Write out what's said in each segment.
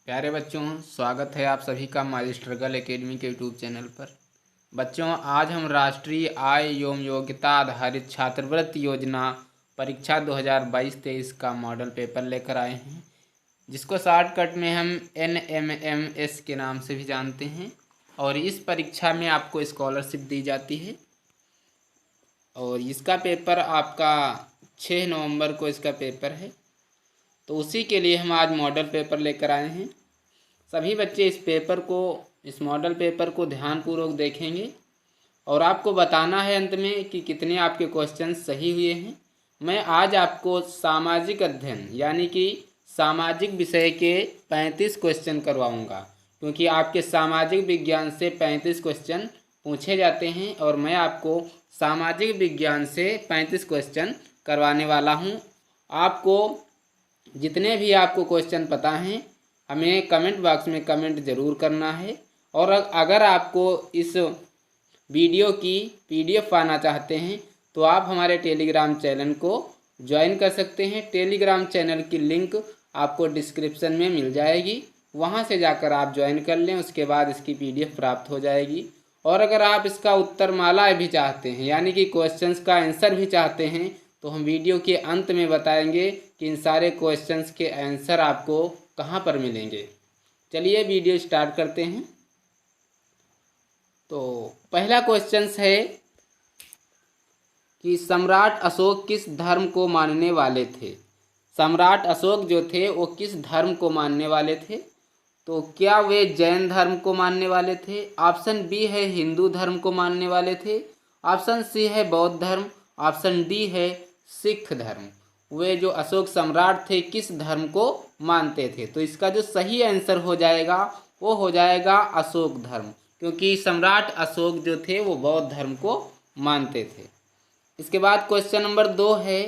प्यारे बच्चों, स्वागत है आप सभी का माई स्ट्रगल एकेडमी के यूट्यूब चैनल पर। बच्चों, आज हम राष्ट्रीय आय एवं योग्यता आधारित छात्रवृत्ति योजना परीक्षा 2022-23 का मॉडल पेपर लेकर आए हैं, जिसको शॉर्टकट में हम NMMS के नाम से भी जानते हैं। और इस परीक्षा में आपको स्कॉलरशिप दी जाती है और इसका पेपर आपका 6 नवंबर को इसका पेपर है। तो उसी के लिए हम आज मॉडल पेपर लेकर आए हैं। सभी बच्चे इस मॉडल पेपर को ध्यानपूर्वक देखेंगे और आपको बताना है अंत में कि कितने आपके क्वेश्चन सही हुए हैं। मैं आज आपको सामाजिक अध्ययन यानी कि सामाजिक विषय के 35 क्वेश्चन करवाऊंगा, क्योंकि आपके सामाजिक विज्ञान से 35 क्वेश्चन पूछे जाते हैं और मैं आपको सामाजिक विज्ञान से 35 क्वेश्चन करवाने वाला हूं। आपको जितने भी आपको क्वेश्चन पता हैं हमें कमेंट बॉक्स में कमेंट ज़रूर करना है। और अगर आपको इस वीडियो की PDF पाना चाहते हैं तो आप हमारे टेलीग्राम चैनल को ज्वाइन कर सकते हैं। टेलीग्राम चैनल की लिंक आपको डिस्क्रिप्शन में मिल जाएगी, वहां से जाकर आप ज्वाइन कर लें। उसके बाद इसकी PDF प्राप्त हो जाएगी। और अगर आप इसका उत्तरमाला भी चाहते हैं यानी कि क्वेश्चंस का आंसर भी चाहते हैं तो हम वीडियो के अंत में बताएंगे कि इन सारे क्वेश्चंस के आंसर आपको कहाँ पर मिलेंगे। चलिए वीडियो स्टार्ट करते हैं। तो पहला क्वेश्चन है कि सम्राट अशोक किस धर्म को मानने वाले थे। सम्राट अशोक जो थे वो किस धर्म को मानने वाले थे? तो क्या वे जैन धर्म को मानने वाले थे? ऑप्शन बी है हिंदू धर्म को मानने वाले थे। ऑप्शन सी है बौद्ध धर्म। ऑप्शन डी है सिख धर्म। वे जो अशोक सम्राट थे किस धर्म को मानते थे? तो इसका जो सही आंसर हो जाएगा वो हो जाएगा अशोक धर्म, क्योंकि सम्राट अशोक जो थे वो बौद्ध धर्म को मानते थे। इसके बाद क्वेश्चन नंबर 2 है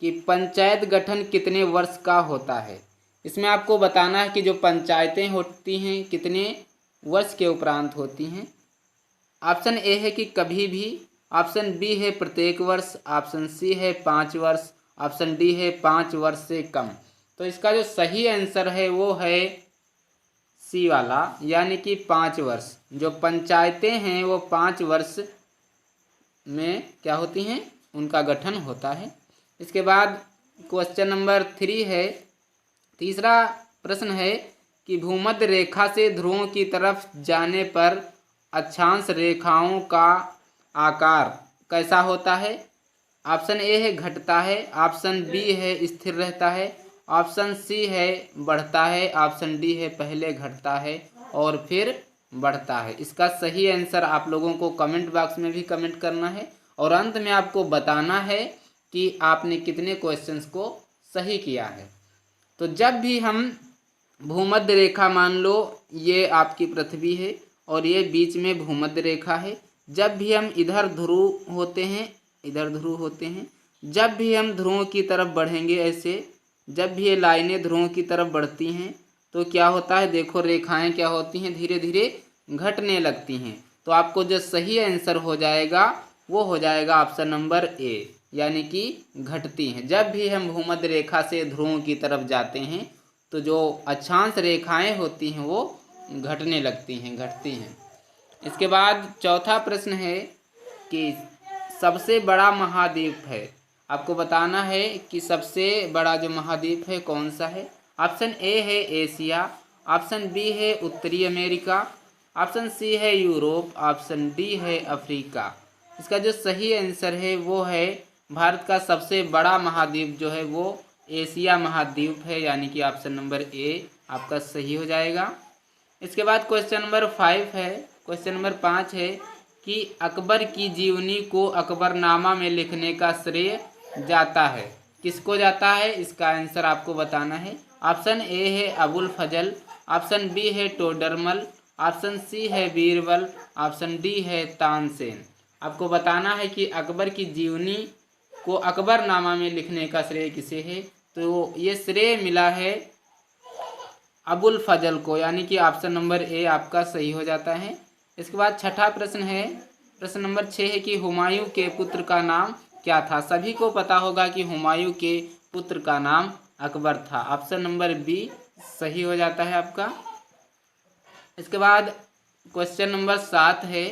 कि पंचायत गठन कितने वर्ष का होता है। इसमें आपको बताना है कि जो पंचायतें होती हैं कितने वर्ष के उपरांत होती हैं। ऑप्शन ए है कि कभी भी। ऑप्शन बी है प्रत्येक वर्ष। ऑप्शन सी है 5 वर्ष। ऑप्शन डी है 5 वर्ष से कम। तो इसका जो सही आंसर है वो है सी वाला, यानी कि 5 वर्ष। जो पंचायतें हैं वो 5 वर्ष में क्या होती हैं, उनका गठन होता है। इसके बाद क्वेश्चन नंबर 3 है, तीसरा प्रश्न है कि भूमध्य रेखा से ध्रुवों की तरफ जाने पर अक्षांश रेखाओं का आकार कैसा होता है। ऑप्शन ए है घटता है। ऑप्शन बी है स्थिर रहता है। ऑप्शन सी है बढ़ता है। ऑप्शन डी है पहले घटता है और फिर बढ़ता है। इसका सही आंसर आप लोगों को कमेंट बॉक्स में भी कमेंट करना है और अंत में आपको बताना है कि आपने कितने क्वेश्चंस को सही किया है। तो जब भी हम भूमध्य रेखा, मान लो ये आपकी पृथ्वी है और ये बीच में भूमध्य रेखा है, जब भी हम इधर ध्रुव होते हैं, इधर ध्रुव होते हैं, जब भी हम ध्रुवों की तरफ बढ़ेंगे ऐसे, जब भी ये लाइनें ध्रुवों की तरफ बढ़ती हैं तो क्या होता है, देखो रेखाएं क्या होती हैं, धीरे धीरे घटने लगती हैं। तो आपको जो सही आंसर हो जाएगा वो हो जाएगा ऑप्शन नंबर ए, यानी कि घटती हैं। जब भी हम भूमध्य रेखा से ध्रुवों की तरफ जाते हैं तो जो अक्षांश रेखाएं होती हैं वो घटने लगती हैं, घटती हैं। इसके बाद चौथा प्रश्न है कि सबसे बड़ा महाद्वीप है। आपको बताना है कि सबसे बड़ा जो महाद्वीप है कौन सा है। ऑप्शन ए है एशिया। ऑप्शन बी है उत्तरी अमेरिका। ऑप्शन सी है यूरोप। ऑप्शन डी है अफ्रीका। इसका जो सही आंसर है वो है भारत का सबसे बड़ा महाद्वीप जो है वो एशिया महाद्वीप है, यानी कि ऑप्शन नंबर ए आपका सही हो जाएगा। इसके बाद क्वेश्चन नंबर 5 है, क्वेश्चन नंबर 5 है कि अकबर की जीवनी को अकबरनामा में लिखने का श्रेय जाता है, किसको जाता है? इसका आंसर आपको बताना है। ऑप्शन ए है अबुल फजल। ऑप्शन बी है टोडरमल। ऑप्शन सी है बीरबल। ऑप्शन डी है तानसेन। आपको बताना है कि अकबर की जीवनी को अकबरनामा में लिखने का श्रेय किसे है। तो ये श्रेय मिला है अबुल फजल को, यानी कि ऑप्शन नंबर ए आपका सही हो जाता है। इसके बाद छठा प्रश्न है, प्रश्न नंबर 6 है कि हुमायूं के पुत्र का नाम क्या था। सभी को पता होगा कि हुमायूं के पुत्र का नाम अकबर था। ऑप्शन नंबर बी सही हो जाता है आपका। इसके बाद क्वेश्चन नंबर 7 है,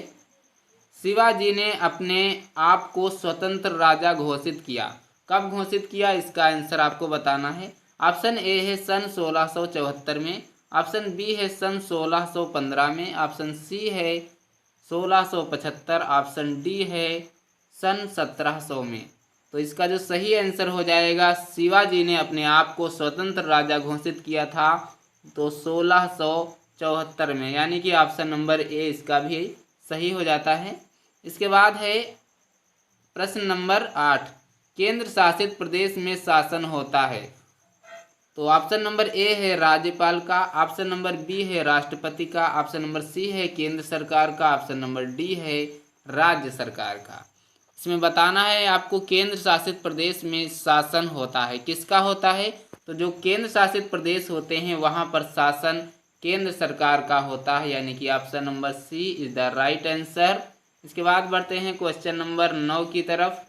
शिवाजी ने अपने आप को स्वतंत्र राजा घोषित किया। कब घोषित किया, इसका आंसर आपको बताना है। ऑप्शन ए है सन 1674 में, ऑप्शन बी है सन 1615 में, ऑप्शन सी है 1675, ऑप्शन डी है सन 1700 में। तो इसका जो सही आंसर हो जाएगा, शिवाजी ने अपने आप को स्वतंत्र राजा घोषित किया था तो 1674 में, यानी कि ऑप्शन नंबर ए इसका भी सही हो जाता है। इसके बाद है प्रश्न नंबर 8, केंद्र शासित प्रदेश में शासन होता है। तो ऑप्शन नंबर ए है राज्यपाल का, ऑप्शन नंबर बी है राष्ट्रपति का, ऑप्शन नंबर सी है केंद्र सरकार का, ऑप्शन नंबर डी है राज्य सरकार का। इसमें बताना है आपको केंद्र शासित प्रदेश में शासन होता है, किसका होता है। तो जो केंद्र शासित प्रदेश होते हैं वहाँ पर शासन केंद्र सरकार का होता है, यानी कि option number C is the right answer. इसके बाद बढ़ते हैं क्वेश्चन नंबर 9 की तरफ।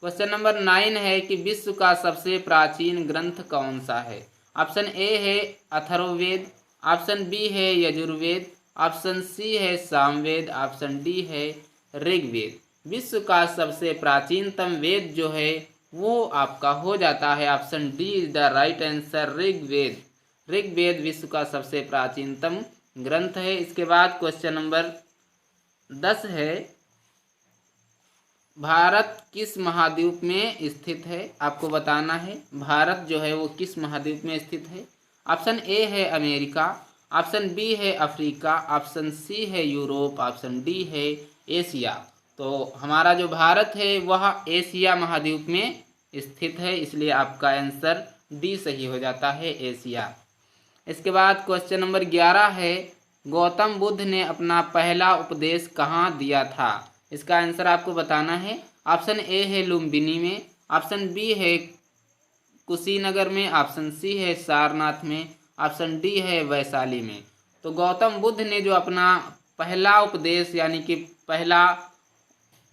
क्वेश्चन नंबर 9 है कि विश्व का सबसे प्राचीन ग्रंथ कौन सा है। ऑप्शन ए है अथर्ववेद, ऑप्शन बी है यजुर्वेद, ऑप्शन सी है सामवेद, ऑप्शन डी है ऋग्वेद। विश्व का सबसे प्राचीनतम वेद जो है वो आपका हो जाता है option D is the right answer, Rigveda. Rigveda विश्व का सबसे प्राचीनतम ग्रंथ है। इसके बाद क्वेश्चन नंबर 10 है, भारत किस महाद्वीप में स्थित है। आपको बताना है भारत जो है वो किस महाद्वीप में स्थित है। ऑप्शन ए है अमेरिका, ऑप्शन बी है अफ्रीका, ऑप्शन सी है यूरोप, ऑप्शन डी है एशिया। तो हमारा जो भारत है वह एशिया महाद्वीप में स्थित है, इसलिए आपका आंसर डी सही हो जाता है, एशिया। इसके बाद क्वेश्चन नंबर 11 है, गौतम बुद्ध ने अपना पहला उपदेश कहाँ दिया था। इसका आंसर आपको बताना है। ऑप्शन ए है लुम्बिनी में, ऑप्शन बी है कुशीनगर में, ऑप्शन सी है सारनाथ में, ऑप्शन डी है वैशाली में। तो गौतम बुद्ध ने जो अपना पहला उपदेश यानी कि पहला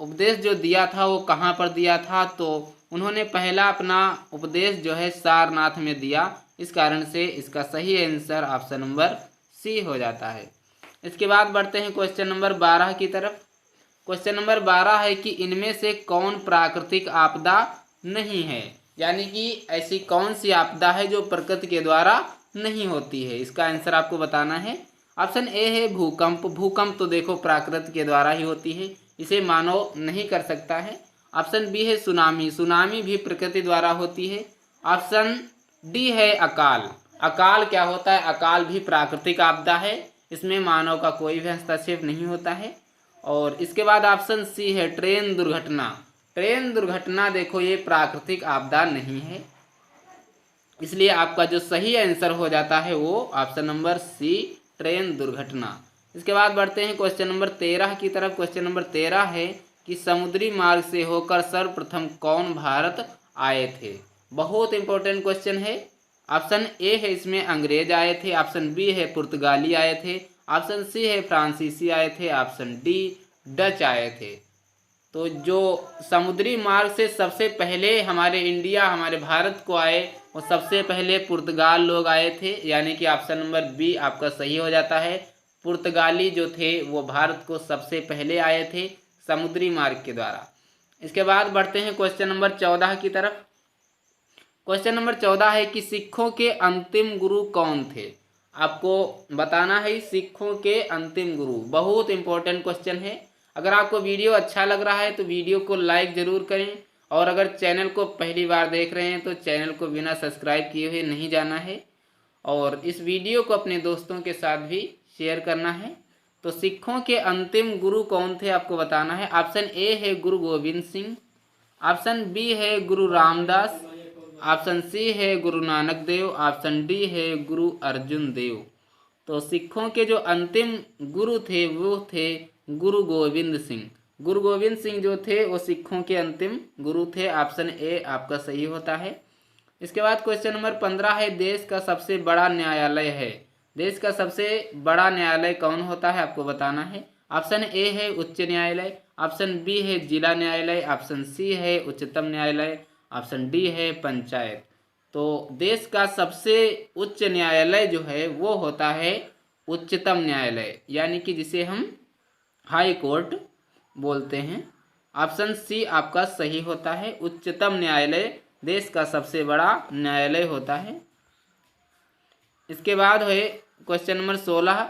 उपदेश जो दिया था वो कहाँ पर दिया था, तो उन्होंने पहला अपना उपदेश जो है सारनाथ में दिया। इस कारण से इसका सही आंसर ऑप्शन नंबर सी हो जाता है। इसके बाद बढ़ते हैं क्वेश्चन नंबर 12 की तरफ। क्वेश्चन नंबर 12 है कि इनमें से कौन प्राकृतिक आपदा नहीं है, यानी कि ऐसी कौन सी आपदा है जो प्रकृति के द्वारा नहीं होती है। इसका आंसर आपको बताना है। ऑप्शन ए है भूकंप, भूकंप तो देखो प्रकृति के द्वारा ही होती है, इसे मानव नहीं कर सकता है। ऑप्शन बी है सुनामी, सुनामी भी प्रकृति द्वारा होती है। ऑप्शन डी है अकाल, अकाल क्या होता है, अकाल भी प्राकृतिक आपदा है, इसमें मानव का कोई भी हस्तक्षेप नहीं होता है। और इसके बाद ऑप्शन सी है ट्रेन दुर्घटना, ट्रेन दुर्घटना देखो ये प्राकृतिक आपदा नहीं है, इसलिए आपका जो सही आंसर हो जाता है वो ऑप्शन नंबर सी ट्रेन दुर्घटना। इसके बाद बढ़ते हैं क्वेश्चन नंबर 13 की तरफ। क्वेश्चन नंबर 13 है कि समुद्री मार्ग से होकर सर्वप्रथम कौन भारत आए थे। बहुत इंपॉर्टेंट क्वेश्चन है। ऑप्शन ए है इसमें अंग्रेज आए थे, ऑप्शन बी है पुर्तगाली आए थे, ऑप्शन सी है फ्रांसीसी आए थे, ऑप्शन डी डच आए थे। तो जो समुद्री मार्ग से सबसे पहले हमारे इंडिया हमारे भारत को आए वो सबसे पहले पुर्तगाल लोग आए थे, यानी कि ऑप्शन नंबर बी आपका सही हो जाता है। पुर्तगाली जो थे वो भारत को सबसे पहले आए थे समुद्री मार्ग के द्वारा। इसके बाद बढ़ते हैं क्वेश्चन नंबर 14 की तरफ। क्वेश्चन नंबर 14 है कि सिखों के अंतिम गुरु कौन थे। आपको बताना है सिखों के अंतिम गुरु, बहुत इंपॉर्टेंट क्वेश्चन है। अगर आपको वीडियो अच्छा लग रहा है तो वीडियो को लाइक ज़रूर करें, और अगर चैनल को पहली बार देख रहे हैं तो चैनल को बिना सब्सक्राइब किए हुए नहीं जाना है, और इस वीडियो को अपने दोस्तों के साथ भी शेयर करना है। तो सिखों के अंतिम गुरु कौन थे आपको बताना है। ऑप्शन ए है गुरु गोविंद सिंह, ऑप्शन बी है गुरु रामदास, ऑप्शन सी है गुरु नानक देव, ऑप्शन डी है गुरु अर्जुन देव। तो सिखों के जो अंतिम गुरु थे वो थे गुरु गोविंद सिंह। गुरु गोविंद सिंह जो थे वो सिखों के अंतिम गुरु थे, ऑप्शन ए आपका सही होता है। इसके बाद क्वेश्चन नंबर 15 है देश का सबसे बड़ा न्यायालय है। देश का सबसे बड़ा न्यायालय कौन होता है आपको बताना है। ऑप्शन ए है उच्च न्यायालय, ऑप्शन बी है जिला न्यायालय, ऑप्शन सी है उच्चतम न्यायालय, ऑप्शन डी है पंचायत। तो देश का सबसे उच्च न्यायालय जो है वो होता है उच्चतम न्यायालय, यानी कि जिसे हम हाई कोर्ट बोलते हैं। ऑप्शन सी आपका सही होता है, उच्चतम न्यायालय देश का सबसे बड़ा न्यायालय होता है। इसके बाद है क्वेश्चन नंबर 16,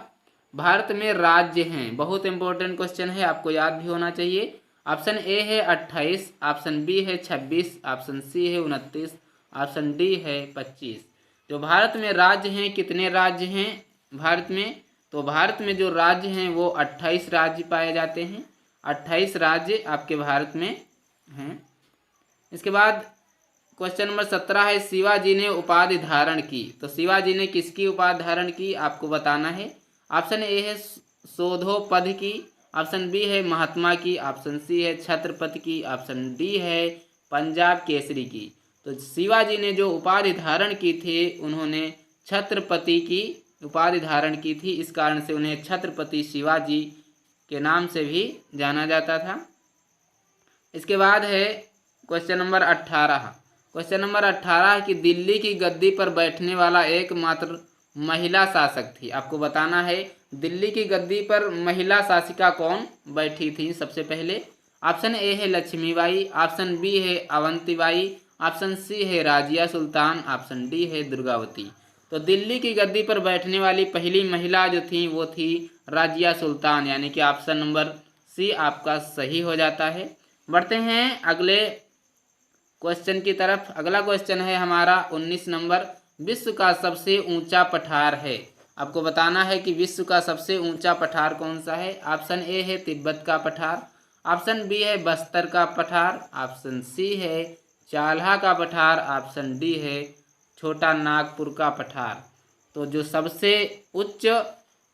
भारत में राज्य हैं, बहुत इंपॉर्टेंट क्वेश्चन है, आपको याद भी होना चाहिए। ऑप्शन ए है 28, ऑप्शन बी है 26, ऑप्शन सी है 29, ऑप्शन डी है 25। जो भारत में राज्य हैं, कितने राज्य हैं भारत में? तो भारत में जो राज्य हैं वो 28 राज्य पाए जाते हैं, 28 राज्य आपके भारत में हैं। इसके बाद क्वेश्चन नंबर 17 है, शिवाजी ने उपाधि धारण की। तो शिवाजी ने किसकी उपाधि धारण की आपको बताना है। ऑप्शन ए है शोधोपध की, ऑप्शन बी है महात्मा की, ऑप्शन सी है छत्रपति की, ऑप्शन डी है पंजाब केसरी की। तो शिवाजी ने जो उपाधि धारण की थी उन्होंने छत्रपति की उपाधि धारण की थी, इस कारण से उन्हें छत्रपति शिवाजी के नाम से भी जाना जाता था। इसके बाद है क्वेश्चन नंबर 18। क्वेश्चन नंबर 18 कि दिल्ली की गद्दी पर बैठने वाला एकमात्र महिला शासक थी। आपको बताना है दिल्ली की गद्दी पर महिला शासिका कौन बैठी थी सबसे पहले। ऑप्शन ए है लक्ष्मीबाई, ऑप्शन बी है अवंतीबाई, ऑप्शन सी है राजिया सुल्तान, ऑप्शन डी है दुर्गावती। तो दिल्ली की गद्दी पर बैठने वाली पहली महिला जो थी वो थी राजिया सुल्तान, यानी कि ऑप्शन नंबर सी आपका सही हो जाता है। बढ़ते हैं अगले क्वेश्चन की तरफ। अगला क्वेश्चन है हमारा 19 नंबर, विश्व का सबसे ऊंचा पठार है। आपको बताना है कि विश्व का सबसे ऊंचा पठार कौन सा है। ऑप्शन ए है तिब्बत का पठार, ऑप्शन बी है बस्तर का पठार, ऑप्शन सी है चाल्हा का पठार, ऑप्शन डी है छोटा नागपुर का पठार। तो जो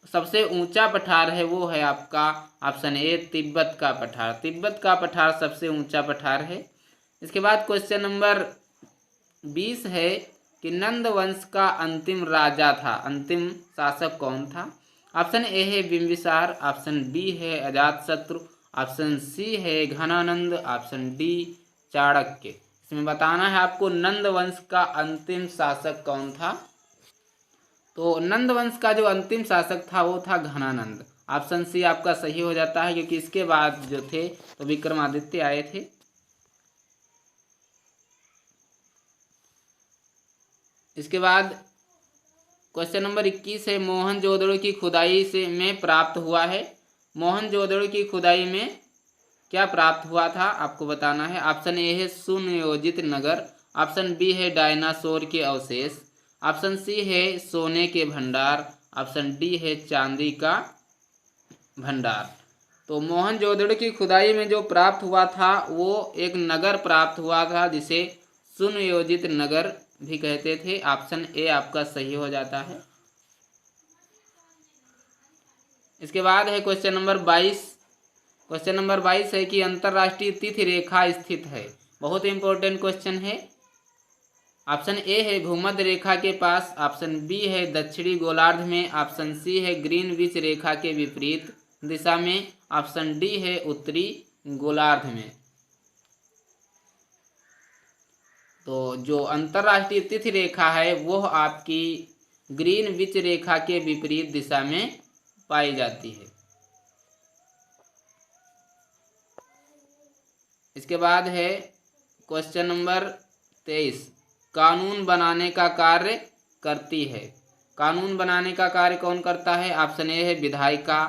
सबसे ऊंचा पठार है वो है आपका ऑप्शन ए तिब्बत का पठार। तिब्बत का पठार सबसे ऊंचा पठार है। इसके बाद क्वेश्चन नंबर 20 है कि नंद वंश का अंतिम राजा था, अंतिम शासक कौन था। ऑप्शन ए है बिंबिसार, ऑप्शन बी है अजातशत्रु, ऑप्शन सी है घनानंद, ऑप्शन डी चाणक्य। इसमें बताना है आपको नंद वंश का अंतिम शासक कौन था। तो नंद वंश का जो अंतिम शासक था वो था घनानंद। ऑप्शन सी आपका सही हो जाता है, क्योंकि इसके बाद जो थे तो विक्रमादित्य आए थे। इसके बाद क्वेश्चन नंबर 21 है, मोहनजोदड़ो की खुदाई से में प्राप्त हुआ है। मोहनजोदड़ो की खुदाई में क्या प्राप्त हुआ था आपको बताना है। ऑप्शन ए है सुनियोजित नगर, ऑप्शन बी है डायनासोर के अवशेष, ऑप्शन सी है सोने के भंडार, ऑप्शन डी है चांदी का भंडार। तो मोहनजोदड़ो की खुदाई में जो प्राप्त हुआ था वो एक नगर प्राप्त हुआ था जिसे सुनियोजित नगर भी कहते थे। ऑप्शन ए आपका सही हो जाता है। इसके बाद है क्वेश्चन नंबर 22। क्वेश्चन नंबर 22 है कि अंतरराष्ट्रीय तिथि रेखा स्थित है। बहुत इंपॉर्टेंट क्वेश्चन है। ऑप्शन ए है भूमध्य रेखा के पास, ऑप्शन बी है दक्षिणी गोलार्ध में, ऑप्शन सी है ग्रीनविच रेखा के विपरीत दिशा में, ऑप्शन डी है उत्तरी गोलार्ध में। तो जो अंतरराष्ट्रीय तिथि रेखा है वो आपकी ग्रीनविच रेखा के विपरीत दिशा में पाई जाती है। इसके बाद है क्वेश्चन नंबर 23, कानून बनाने का कार्य करती है। कानून बनाने का कार्य कौन करता है। ऑप्शन ए है विधायिका,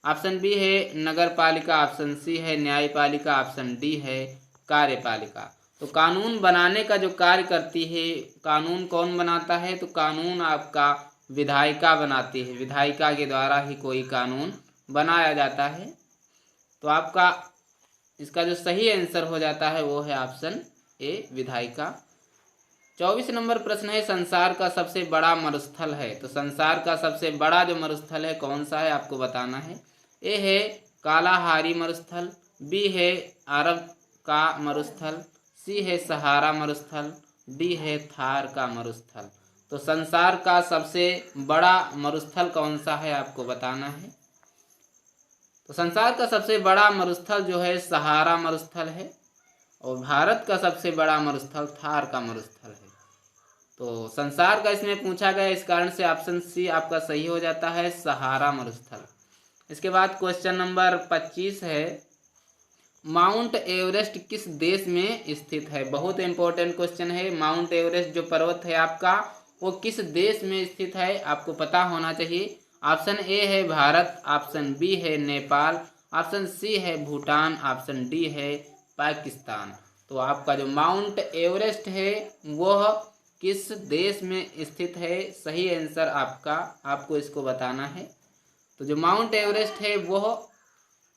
ऑप्शन बी है नगर पालिका, ऑप्शन सी है न्यायपालिका, ऑप्शन डी है कार्यपालिका। तो कानून बनाने का जो कार्य करती है, कानून कौन बनाता है। तो कानून आपका विधायिका बनाती है, विधायिका के द्वारा ही कोई कानून बनाया जाता है। तो आपका इसका जो सही आंसर हो जाता है वो है ऑप्शन ए विधायिका। 24 नंबर प्रश्न है, संसार का सबसे बड़ा मरुस्थल है। तो संसार का सबसे बड़ा जो मरुस्थल है कौन सा है आपको बताना है। ए है कालाहारी मरुस्थल, बी है अरब का मरुस्थल, सी है सहारा मरुस्थल, डी है थार का मरुस्थल। तो संसार का सबसे बड़ा मरुस्थल कौन सा है आपको बताना है। तो संसार का सबसे बड़ा मरुस्थल जो है सहारा मरुस्थल है, और भारत का सबसे बड़ा मरुस्थल थार का मरुस्थल है। तो संसार का इसमें पूछा गया, इस कारण से ऑप्शन सी आपका सही हो जाता है, सहारा मरुस्थल। इसके बाद क्वेश्चन नंबर 25 है, माउंट एवरेस्ट किस देश में स्थित है। बहुत इंपॉर्टेंट क्वेश्चन है। माउंट एवरेस्ट जो पर्वत है आपका, वो किस देश में स्थित है, आपको पता होना चाहिए। ऑप्शन ए है भारत, ऑप्शन बी है नेपाल, ऑप्शन सी है भूटान, ऑप्शन डी है पाकिस्तान। तो आपका जो माउंट एवरेस्ट है वह किस देश में स्थित है, सही आंसर आपका, आपको इसको बताना है। तो जो माउंट एवरेस्ट है वह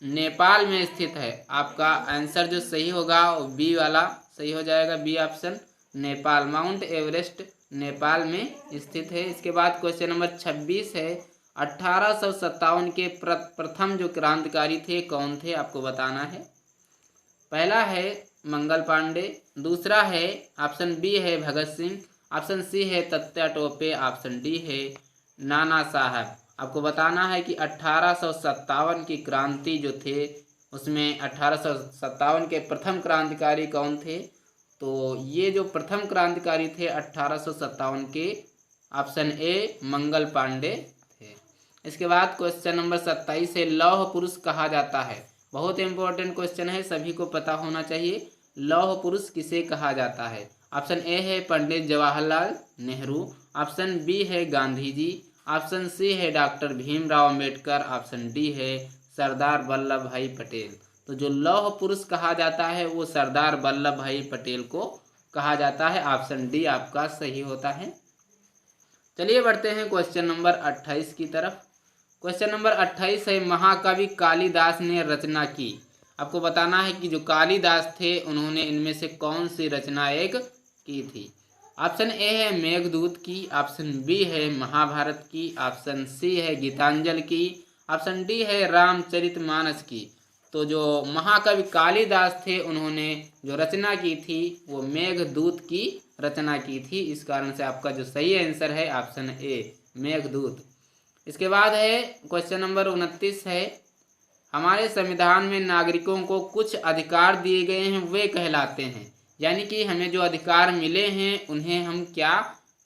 नेपाल में स्थित है। आपका आंसर जो सही होगा वो बी वाला सही हो जाएगा, B option Nepal. Mount Everest Nepal में स्थित है। इसके बाद क्वेश्चन नंबर 26 है, 1857 के प्रथम जो क्रांतिकारी थे कौन थे, आपको बताना है। पहला है मंगल पांडे, दूसरा है ऑप्शन बी है भगत सिंह, ऑप्शन सी है तात्या टोपे, ऑप्शन डी है नाना साहब। आपको बताना है कि 1857 की क्रांति जो थे उसमें 1857 के प्रथम क्रांतिकारी कौन थे। तो ये जो प्रथम क्रांतिकारी थे 1857 के, ऑप्शन ए मंगल पांडे थे। इसके बाद क्वेश्चन नंबर 27 है, लौह पुरुष कहा जाता है। बहुत इंपॉर्टेंट क्वेश्चन है, सभी को पता होना चाहिए। लौह पुरुष किसे कहा जाता है। ऑप्शन ए है पंडित जवाहरलाल नेहरू, ऑप्शन बी है गांधी जी, ऑप्शन सी है doctor Bhimrao Ambedkar, option D है सरदार वल्लभ भाई पटेल। तो जो लौह पुरुष कहा जाता है वो सरदार वल्लभ भाई पटेल को कहा जाता है, ऑप्शन डी आपका सही होता है। चलिए बढ़ते हैं क्वेश्चन नंबर 28 की तरफ। क्वेश्चन नंबर 28 है, महाकवि कालिदास ने रचना की। आपको बताना है कि जो कालिदास थे उन्होंने इनमें से कौन सी रचना एक की थी। ऑप्शन ए है मेघदूत की, ऑप्शन बी है महाभारत की, ऑप्शन सी है गीतांजलि की, ऑप्शन डी है रामचरितमानस की। तो जो महाकवि कालिदास थे उन्होंने जो रचना की थी वो मेघदूत की रचना की थी। इस कारण से आपका जो सही आंसर है ऑप्शन ए मेघदूत। इसके बाद है क्वेश्चन नंबर 29 है, हमारे संविधान में नागरिकों को कुछ अधिकार दिए गए हैं वे कहलाते हैं, यानी कि हमें जो अधिकार मिले हैं उन्हें हम क्या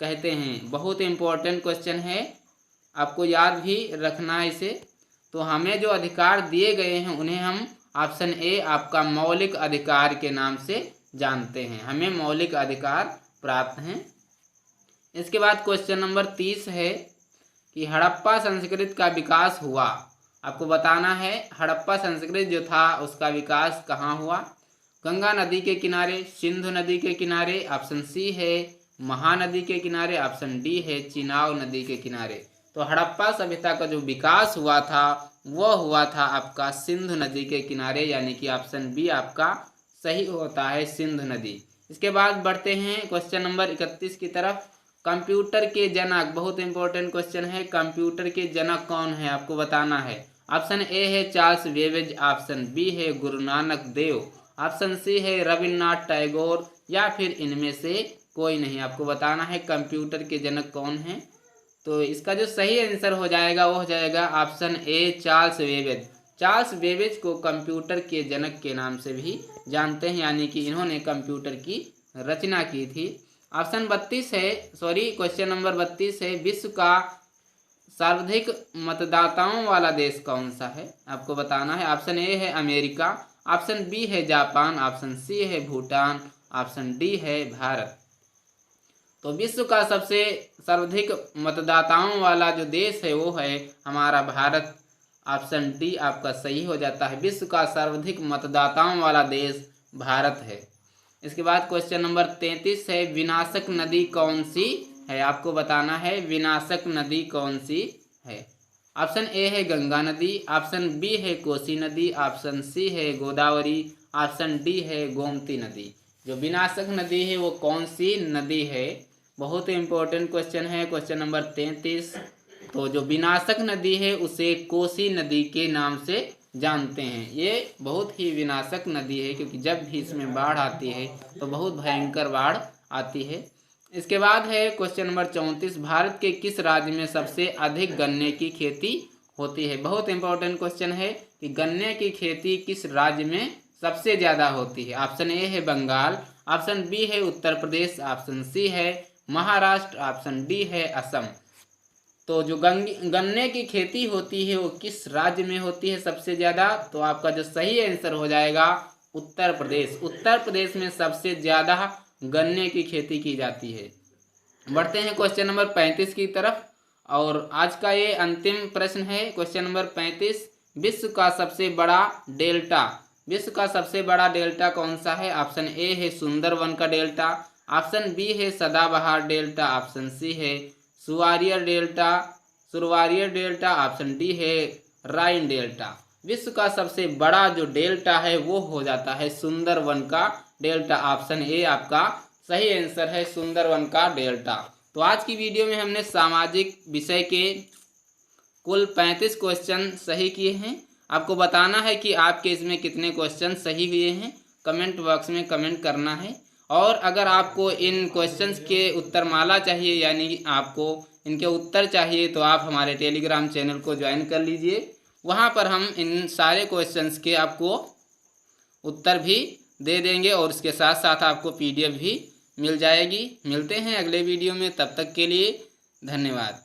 कहते हैं। बहुत इंपॉर्टेंट क्वेश्चन है, आपको याद भी रखना है इसे। तो हमें जो अधिकार दिए गए हैं उन्हें हम ऑप्शन ए आपका मौलिक अधिकार के नाम से जानते हैं, हमें मौलिक अधिकार प्राप्त हैं। इसके बाद क्वेश्चन नंबर 30 है कि हड़प्पा संस्कृति का विकास हुआ। आपको बताना है हड़प्पा संस्कृति जो था उसका विकास कहाँ हुआ। गंगा नदी के किनारे, सिंधु नदी के किनारे, ऑप्शन सी है महानदी के किनारे, ऑप्शन डी है चिनाब नदी के किनारे। तो हड़प्पा सभ्यता का जो विकास हुआ था वह हुआ था आपका सिंधु नदी के किनारे, यानी कि ऑप्शन बी आपका सही होता है सिंधु नदी। इसके बाद बढ़ते हैं क्वेश्चन नंबर 31 की तरफ। कंप्यूटर के जनक, बहुत इंपॉर्टेंट क्वेश्चन है, कंप्यूटर के जनक कौन है आपको बताना है। ऑप्शन ए है चार्ल्स बेबेज, ऑप्शन बी है गुरु नानक देव, ऑप्शन सी है रविन्द्रनाथ टैगोर, या फिर इनमें से कोई नहीं। आपको बताना है कंप्यूटर के जनक कौन है। तो इसका जो सही आंसर हो जाएगा वो हो जाएगा option A Charles Babbage. Charles Babbage को कंप्यूटर के जनक के नाम से भी जानते हैं, यानी कि इन्होंने कंप्यूटर की रचना की थी। ऑप्शन 32 है, सॉरी क्वेश्चन नंबर 32 है, विश्व का सर्वाधिक मतदाताओं वाला देश कौन सा है आपको बताना है। ऑप्शन ए है अमेरिका, ऑप्शन बी है जापान, ऑप्शन सी है भूटान, ऑप्शन डी है भारत। तो विश्व का सबसे सर्वाधिक मतदाताओं वाला जो देश है वो है हमारा भारत, ऑप्शन डी आपका सही हो जाता है। विश्व का सर्वाधिक मतदाताओं वाला देश भारत है। इसके बाद क्वेश्चन नंबर 33 है, विनाशक नदी कौन सी है आपको बताना है, विनाशक नदी कौन सी है। ऑप्शन ए है गंगा नदी, ऑप्शन बी है कोसी नदी, ऑप्शन सी है गोदावरी, ऑप्शन डी है गोमती नदी। जो विनाशक नदी है वो कौन सी नदी है, बहुत इंपॉर्टेंट क्वेश्चन है, क्वेश्चन नंबर 33। तो जो विनाशक नदी है उसे कोसी नदी के नाम से जानते हैं। ये बहुत ही विनाशक नदी है क्योंकि जब भी इसमें बाढ़ आती है तो बहुत भयंकर बाढ़ आती है। इसके बाद है क्वेश्चन नंबर 34, भारत के किस राज्य में सबसे अधिक गन्ने की खेती होती है। बहुत इंपॉर्टेंट क्वेश्चन है कि गन्ने की खेती किस राज्य में सबसे ज़्यादा होती है। ऑप्शन ए है बंगाल, ऑप्शन बी है उत्तर प्रदेश, ऑप्शन सी है महाराष्ट्र, ऑप्शन डी है असम। तो जो गन्ने की खेती होती है वो किस राज्य में होती है सबसे ज़्यादा? तो आपका जो सही आंसर हो जाएगा उत्तर प्रदेश। उत्तर प्रदेश में सबसे ज़्यादा गन्ने की खेती की जाती है। बढ़ते हैं क्वेश्चन नंबर 35 की तरफ, और आज का ये अंतिम प्रश्न है क्वेश्चन नंबर 35। विश्व का सबसे बड़ा डेल्टा, विश्व का सबसे बड़ा डेल्टा कौन सा है? ऑप्शन ए है सुंदरवन का डेल्टा, ऑप्शन बी है सदाबहार डेल्टा, ऑप्शन सी है सुवारियर डेल्टा, ऑप्शन डी है राइन डेल्टा। विश्व का सबसे बड़ा जो डेल्टा है वो हो जाता है सुंदरवन का डेल्टा। ऑप्शन ए आपका सही आंसर है, सुंदरवन का डेल्टा। तो आज की वीडियो में हमने सामाजिक विषय के कुल 35 क्वेश्चन सही किए हैं। आपको बताना है कि आपके इसमें कितने क्वेश्चन सही हुए हैं, कमेंट बॉक्स में कमेंट करना है। और अगर आपको इन क्वेश्चंस के उत्तरमाला चाहिए, यानी आपको इनके उत्तर चाहिए, तो आप हमारे टेलीग्राम चैनल को ज्वाइन कर लीजिए। वहाँ पर हम इन सारे क्वेश्चंस के आपको उत्तर भी दे देंगे और इसके साथ साथ आपको PDF भी मिल जाएगी। मिलते हैं अगले वीडियो में, तब तक के लिए धन्यवाद।